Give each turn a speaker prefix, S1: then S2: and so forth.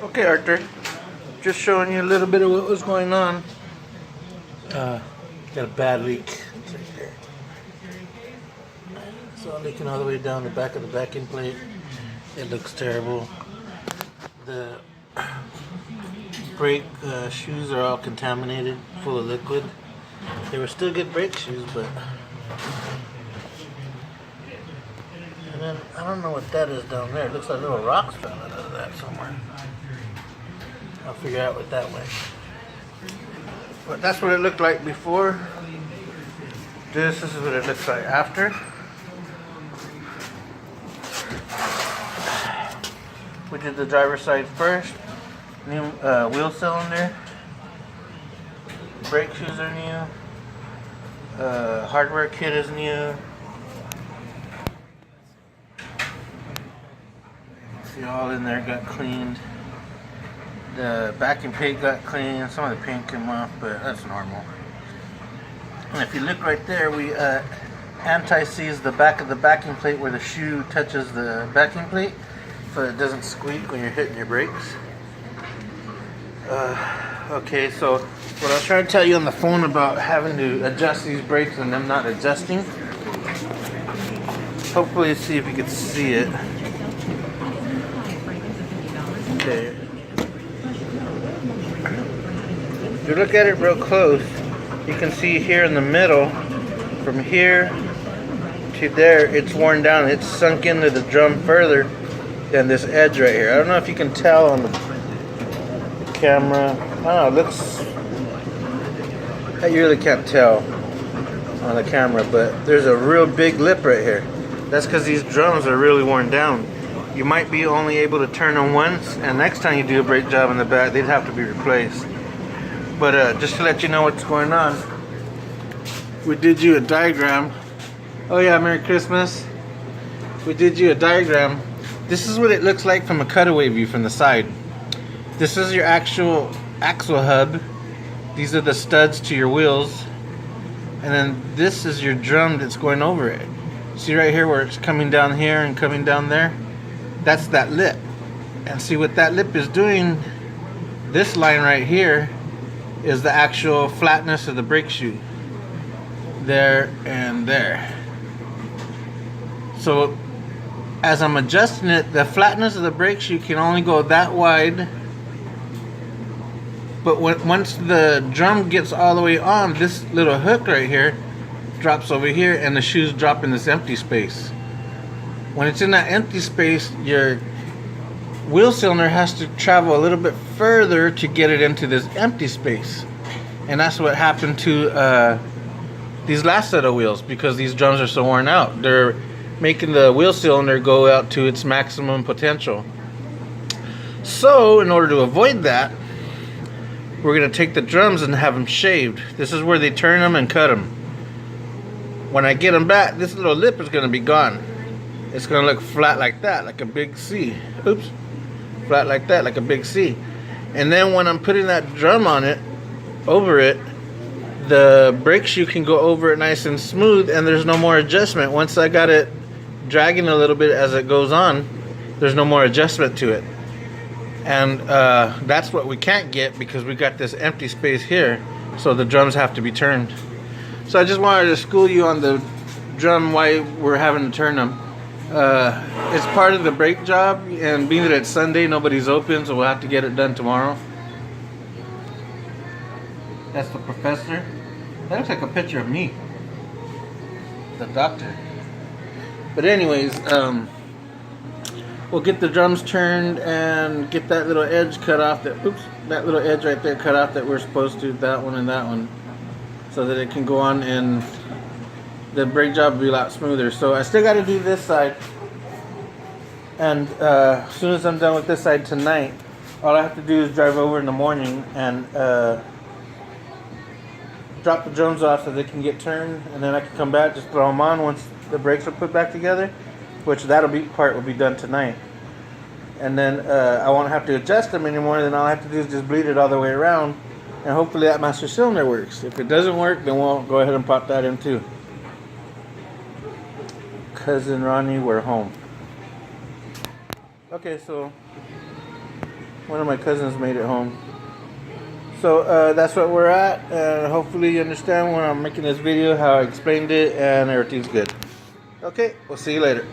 S1: Okay, Arthur. Just showing you a little bit of what was going on. Got a bad leak. It's right there. It's all leaking all the way down the back of the backing plate. It looks terrible. The brake shoes are all contaminated, full of liquid. They were still good brake shoes, but... And then, I don't know what that is down there. It looks like little rocks fell out of that somewhere. I'll figure out what that was. But that's what it looked like before. This is what it looks like after. We did the driver's side first. New wheel cylinder. Brake shoes are new. Hardware kit is new. See, all in there got cleaned. The backing plate got cleaned. Some of the paint came off, but that's normal. And if you look right there, we anti-seize the back of the backing plate where the shoe touches the backing plate, so it doesn't squeak when you're hitting your brakes. Okay, so what I was trying to tell you on the phone about having to adjust these brakes and them not adjusting. Hopefully, see if you can see it. Okay. If you look at it real close, you can see here in the middle, from here to there, it's worn down. It's sunk into the drum further than this edge right here. I don't know if you can tell on the camera. I don't know, it looks... You really can't tell on the camera, but there's a real big lip right here. That's because these drums are really worn down. You might be only able to turn them once, and next time you do a brake job in the back, they'd have to be replaced. But just to let you know what's going on, we did you a diagram. Oh yeah, Merry Christmas. We did you a diagram. This is what it looks like from a cutaway view from the side. This is your actual axle hub. These are the studs to your wheels. And then this is your drum that's going over it. See right here where it's coming down here and coming down there? That's that lip. And see what that lip is doing, this line right here is the actual flatness of the brake shoe. There and there. So as I'm adjusting it, the flatness of the brake shoe can only go that wide. But once the drum gets all the way on, this little hook right here drops over here and the shoes drop in this empty space. When it's in that empty space, your wheel cylinder has to travel a little bit further to get it into this empty space. And that's what happened to these last set of wheels, because these drums are so worn out. They're making the wheel cylinder go out to its maximum potential. So in order to avoid that, we're going to take the drums and have them shaved. This is where they turn them and cut them. When I get them back, this little lip is going to be gone. It's going to look flat like that, like a big C. Oops. Flat like that, like a big C. And then when I'm putting that drum on it, over it, the brake shoe can go over it nice and smooth, and there's no more adjustment. Once I got it dragging a little bit as it goes on, there's no more adjustment to it. And that's what we can't get because we got this empty space here, so the drums have to be turned. So I just wanted to school you on the drum, why we're having to turn them. It's part of the brake job, and being that it's Sunday, nobody's open, so we'll have to get it done tomorrow. That's the professor. That looks like a picture of me, the doctor. But anyways, we'll get the drums turned and get that little edge cut off. That little edge right there cut off that we're supposed to. That one and that one, so that it can go on and the brake job will be a lot smoother. So I still got to do this side, and as soon as I'm done with this side tonight, all I have to do is drive over in the morning and drop the drums off so they can get turned, and then I can come back, just throw them on once the brakes are put back together, which part will be done tonight. And then I won't have to adjust them anymore. Then all I have to do is just bleed it all the way around, and hopefully that master cylinder works. If it doesn't work, then we'll go ahead and pop that in too. Cousin Ronnie, we're home. Okay, so One of my cousins made it home. So that's what we're at, and hopefully you understand when I'm making this video how I explained it and everything's good. Okay, we'll see you later.